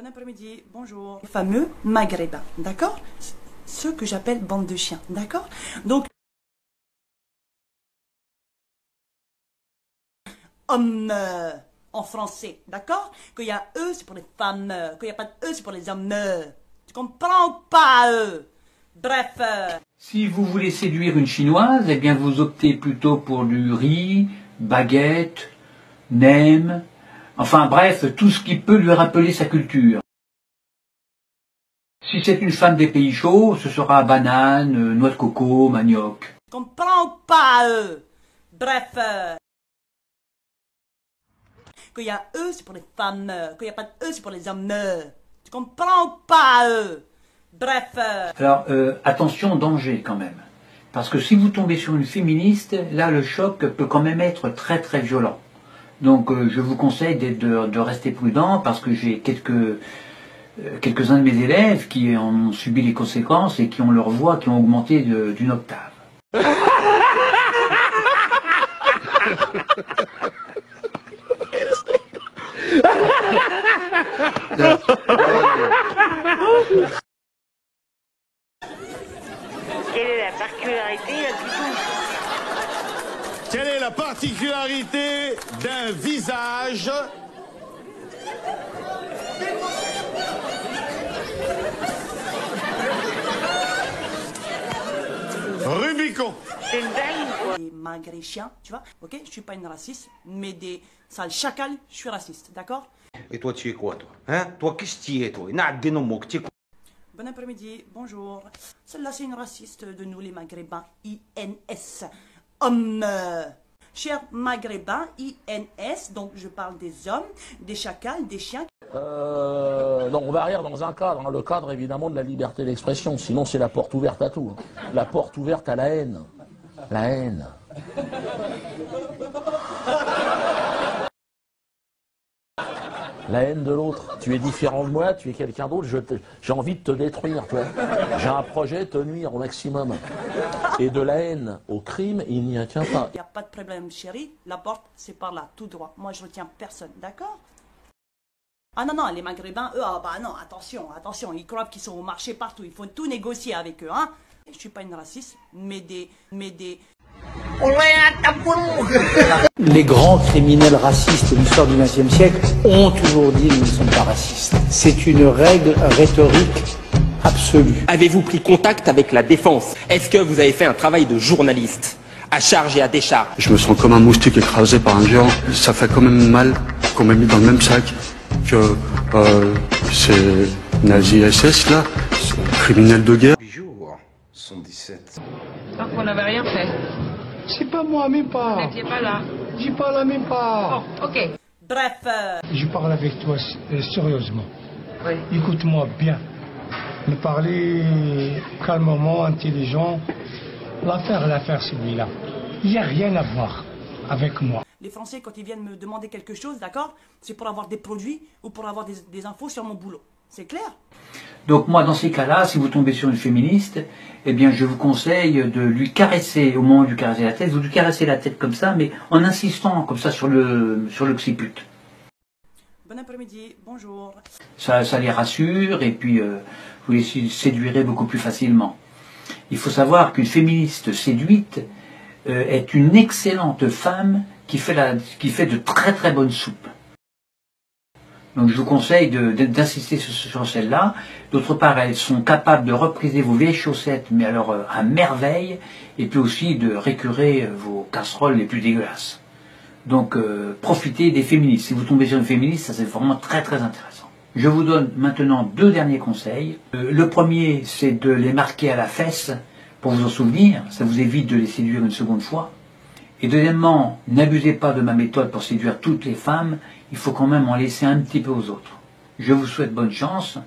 après-midi, bonjour. Les fameux maghrébins, d'accord? Ceux que j'appelle bande de chiens, d'accord? Donc, homme en français, d'accord? Qu'il y a eux, c'est pour les femmes, qu'il n'y a pas de eux, c'est pour les hommes. Tu comprends ou pas, eux? Bref. Si vous voulez séduire une chinoise, eh bien vous optez plutôt pour du riz, baguette, nem, enfin bref, tout ce qui peut lui rappeler sa culture. Si c'est une femme des pays chauds, ce sera banane, noix de coco, manioc. Tu comprends ou pas, eux? Bref. Qu'il y a eux, c'est pour les femmes, qu'il n'y a pas de eux, c'est pour les hommes. Tu comprends ou pas, eux? Bref. Alors, attention, danger quand même. Parce que si vous tombez sur une féministe, là le choc peut quand même être très très violent. Donc je vous conseille de rester prudent parce que j'ai quelques-uns de mes élèves qui en ont subi les conséquences et qui ont leur voix qui ont augmenté d'une octave. Quelle est la particularité Quelle est la particularité d'un visage Rubicon? C'est une dingue, quoi. Des maghrébins, tu vois, ok? Je suis pas une raciste, mais des sales chacals, je suis raciste, d'accord? Et toi, tu es quoi, toi? Hein? Toi, qu'est-ce que tu es, toi? Tu es quoi? Bon après-midi, bonjour. Celle-là, c'est une raciste de nous, les maghrébins, INS. Hommes. Chers maghrébins, INS, donc je parle des hommes, des chacals, des chiens. Non, on va rire dans un cadre, hein, le cadre évidemment de la liberté d'expression, sinon c'est la porte ouverte à tout. Hein. La porte ouverte à la haine. La haine. La haine de l'autre. Tu es différent de moi, tu es quelqu'un d'autre, j'ai envie de te détruire, toi. J'ai un projet, te nuire au maximum. Et de la haine au crime, il n'y a qu'un pas. Il n'y a pas de problème, chérie. La porte, c'est par là, tout droit. Moi, je retiens personne, d'accord? Ah non, non, les maghrébins, eux, ah bah non, attention, attention. Ils croient qu'ils sont au marché partout. Il faut tout négocier avec eux, hein? Je suis pas une raciste, mais des... Les grands criminels racistes de l'histoire du XXe siècle ont toujours dit qu'ils ne sont pas racistes. C'est une règle rhétorique absolue. Avez-vous pris contact avec la défense? Est-ce que vous avez fait un travail de journaliste, à charge et à décharge? Je me sens comme un moustique écrasé par un géant. Ça fait quand même mal qu'on m'ait mis dans le même sac que ces nazis SS là, ces criminels de guerre. Bonjour, 117. Alors qu'on n'avait rien fait. C'est pas moi, même pas. Vous n'étiez pas là. J'y parle même pas. Bon, ok. Bref. Je parle avec toi sérieusement. Oui. Écoute-moi bien. Me parler calmement, intelligent. L'affaire, celui-là. Il n'y a rien à voir avec moi. Les Français, quand ils viennent me demander quelque chose, d'accord? C'est pour avoir des produits ou pour avoir des infos sur mon boulot. C'est clair? Donc moi, dans ces cas-là, si vous tombez sur une féministe, eh bien je vous conseille de lui caresser, au moment de lui caresser la tête, vous lui caressez la tête comme ça, mais en insistant comme ça sur l'occiput. Bon après-midi, bonjour. Ça les rassure et puis vous les séduirez beaucoup plus facilement. Il faut savoir qu'une féministe séduite est une excellente femme qui fait de très très bonnes soupes. Donc je vous conseille d'insister sur celle-là. D'autre part, elles sont capables de repriser vos vieilles chaussettes, mais alors à merveille, et puis aussi de récurer vos casseroles les plus dégueulasses. Donc profitez des féministes. Si vous tombez sur une féministe, ça c'est vraiment très très intéressant. Je vous donne maintenant 2 derniers conseils. Le premier, c'est de les marquer à la fesse pour vous en souvenir. Ça vous évite de les séduire une seconde fois. Et deuxièmement, n'abusez pas de ma méthode pour séduire toutes les femmes, il faut quand même en laisser un petit peu aux autres. Je vous souhaite bonne chance.